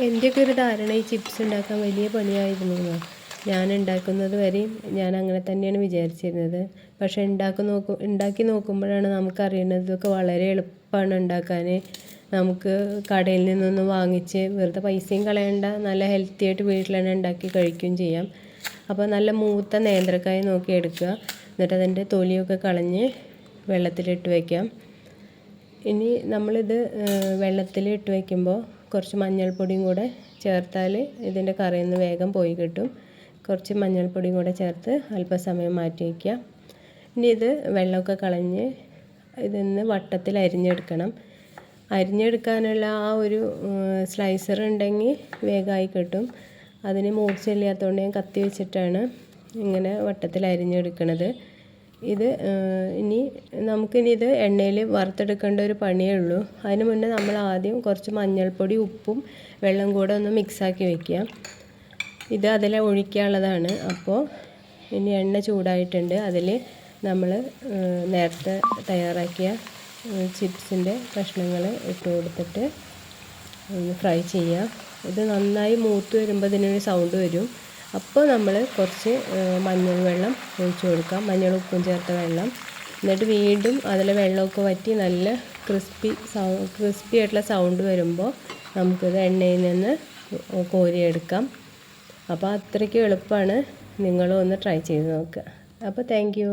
എൻ്റെയൊക്കെ ഒരു ധാരണ ഈ ചിപ്സ് ഉണ്ടാക്കാൻ വലിയ പണിയായിരുന്നു എന്നാണ്. ഞാൻ ഉണ്ടാക്കുന്നത് വരെയും ഞാൻ അങ്ങനെ തന്നെയാണ് വിചാരിച്ചിരുന്നത്. പക്ഷേ ഉണ്ടാക്കി നോക്കുമ്പോഴാണ് നമുക്കറിയുന്നത് ഇതൊക്കെ വളരെ എളുപ്പമാണ് ഉണ്ടാക്കാൻ. നമുക്ക് കടയിൽ നിന്നൊന്നും വാങ്ങിച്ച് വെറുതെ പൈസയും കളയണ്ട, നല്ല ഹെൽത്തി ആയിട്ട് വീട്ടിൽ തന്നെ ഉണ്ടാക്കി കഴിക്കുകയും ചെയ്യാം. അപ്പോൾ നല്ല മൂത്ത നേന്ത്രക്കായ നോക്കി എടുക്കുക. എന്നിട്ട് അതിൻ്റെ തൊലിയൊക്കെ കളഞ്ഞ് വെള്ളത്തിലിട്ട് വയ്ക്കാം. ഇനി നമ്മളിത് വെള്ളത്തിലിട്ട് വയ്ക്കുമ്പോൾ കുറച്ച് മഞ്ഞൾപ്പൊടിയും കൂടെ ചേർത്താൽ ഇതിൻ്റെ കറിയിൽ നിന്ന് വേഗം പോയി കിട്ടും. കുറച്ച് മഞ്ഞൾപ്പൊടിയും കൂടെ ചേർത്ത് അല്പസമയം മാറ്റി വയ്ക്കുക. ഇനി ഇത് വെള്ളമൊക്കെ കളഞ്ഞ് ഇതിന്ന് വട്ടത്തിൽ അരിഞ്ഞെടുക്കണം. അരിഞ്ഞെടുക്കാനുള്ള ആ ഒരു സ്ലൈസർ ഉണ്ടെങ്കിൽ വേഗമായി കിട്ടും. അതിന് മൂർച്ചയില്ലാത്തതുകൊണ്ട് ഞാൻ കത്തി വെച്ചിട്ടാണ് ഇങ്ങനെ വട്ടത്തിൽ അരിഞ്ഞെടുക്കുന്നത്. ഇത് നമുക്കിനി ഇത് എണ്ണയിൽ വറുത്തെടുക്കേണ്ട ഒരു പണിയേ ഉള്ളൂ. അതിന് മുന്നേ നമ്മൾ ആദ്യം കുറച്ച് മഞ്ഞൾപ്പൊടി, ഉപ്പും വെള്ളം കൂടെ ഒന്ന് മിക്സാക്കി വയ്ക്കുക. ഇത് അതിൽ ഒഴിക്കാനുള്ളതാണ്. അപ്പോൾ ഇനി എണ്ണ ചൂടായിട്ടുണ്ട്. അതിൽ നമ്മൾ നേരത്തെ തയ്യാറാക്കിയ ചിപ്സിൻ്റെ കഷ്ണങ്ങൾ ഇട്ട് കൊടുത്തിട്ട് ഒന്ന് ഫ്രൈ ചെയ്യുക. ഇത് നന്നായി മൂത്ത് വരുമ്പോൾ ഇതിനൊരു സൗണ്ട് വരും. അപ്പോൾ നമ്മൾ കുറച്ച് മഞ്ഞൾ വെള്ളം ഒഴിച്ച് കൊടുക്കാം, മഞ്ഞൾ ഉപ്പും ചേർത്ത വെള്ളം. എന്നിട്ട് വീണ്ടും അതിലെ വെള്ളമൊക്കെ വറ്റി നല്ല ക്രിസ്പി ആയിട്ടുള്ള സൗണ്ട് വരുമ്പോൾ നമുക്കിത് എണ്ണയിൽ നിന്ന് കോരിയെടുക്കാം. അപ്പോൾ അത്രയ്ക്ക് എളുപ്പമാണ്. നിങ്ങളും ഒന്ന് ട്രൈ ചെയ്ത് നോക്കുക. അപ്പോൾ താങ്ക് യു.